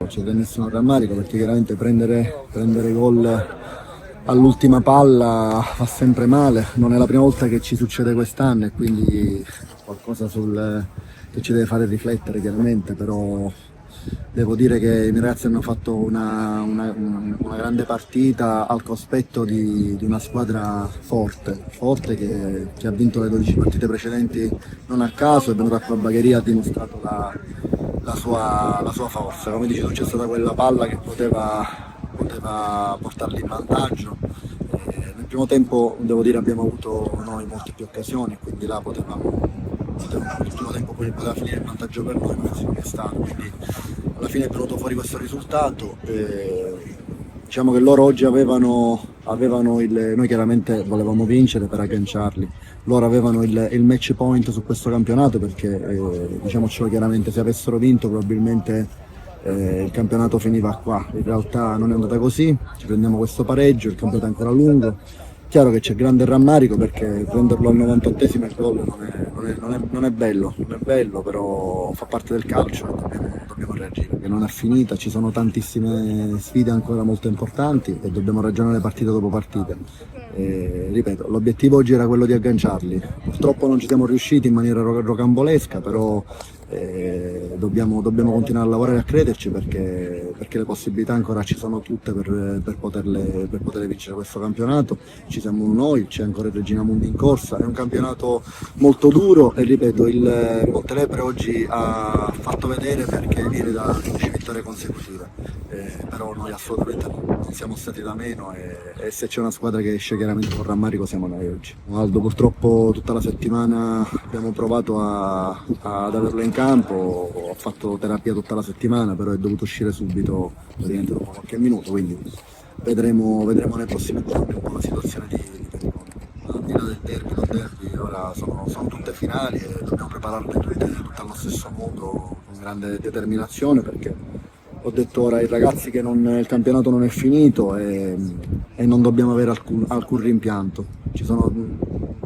C'è grandissimo rammarico perché chiaramente prendere gol all'ultima palla fa sempre male, non è la prima volta che ci succede quest'anno e quindi qualcosa che ci deve fare riflettere chiaramente, però devo dire che i miei ragazzi hanno fatto una grande partita al cospetto di una squadra forte che ha vinto le 12 partite precedenti non a caso, è venuta qua a Bagheria, ha dimostrato la sua forza. Come dici tu, c'è stata quella palla che poteva portarli in vantaggio. Nel primo tempo, devo dire, abbiamo avuto noi molte più occasioni, quindi là il primo tempo poi poteva finire il vantaggio per noi, ma così non è stato. Quindi alla fine è venuto fuori questo risultato. Diciamo che loro oggi avevano noi chiaramente volevamo vincere per agganciarli, loro avevano il match point su questo campionato perché diciamocelo chiaramente, se avessero vinto probabilmente il campionato finiva qua. In realtà non è andata così, ci prendiamo questo pareggio, il campionato è ancora lungo. Chiaro che c'è grande rammarico perché prenderlo al 98esimo il gol non è bello, però fa parte del calcio e dobbiamo reagire, perché non è finita, ci sono tantissime sfide ancora molto importanti e dobbiamo ragionare partita dopo partita. Ripeto, l'obiettivo oggi era quello di agganciarli, purtroppo non ci siamo riusciti in maniera rocambolesca, però dobbiamo continuare a lavorare e a crederci perché le possibilità ancora ci sono tutte per poter vincere questo campionato. Ci siamo noi, c'è ancora il Regina Mundi in corsa, è un campionato molto duro e ripeto, il Montelepre oggi ha fatto vedere perché viene da 12 vittorie consecutive, però noi assolutamente non siamo stati da meno e se c'è una squadra che esce chiaramente con rammarico siamo noi oggi. Aldo, purtroppo tutta la settimana abbiamo provato ad averlo in campo, ho fatto terapia tutta la settimana, però è dovuto uscire subito, praticamente dopo qualche minuto, quindi vedremo nei prossimi giorni un po' la situazione di pericolo. Al di là del derby, non derby, ora sono tutte finali e dobbiamo prepararle tutte allo stesso modo, con grande determinazione, perché ho detto ora ai ragazzi che il campionato non è finito e non dobbiamo avere alcun rimpianto.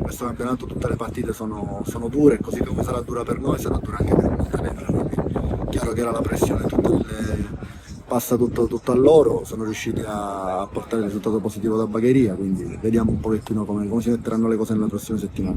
Questo campionato, tutte le partite sono dure, così come sarà dura per noi, sarà dura anche per il Montelepre. Chiaro che era la pressione passa tutto a loro, sono riusciti a portare il risultato positivo da Bagheria, quindi vediamo un pochettino come si metteranno le cose nella prossima settimana.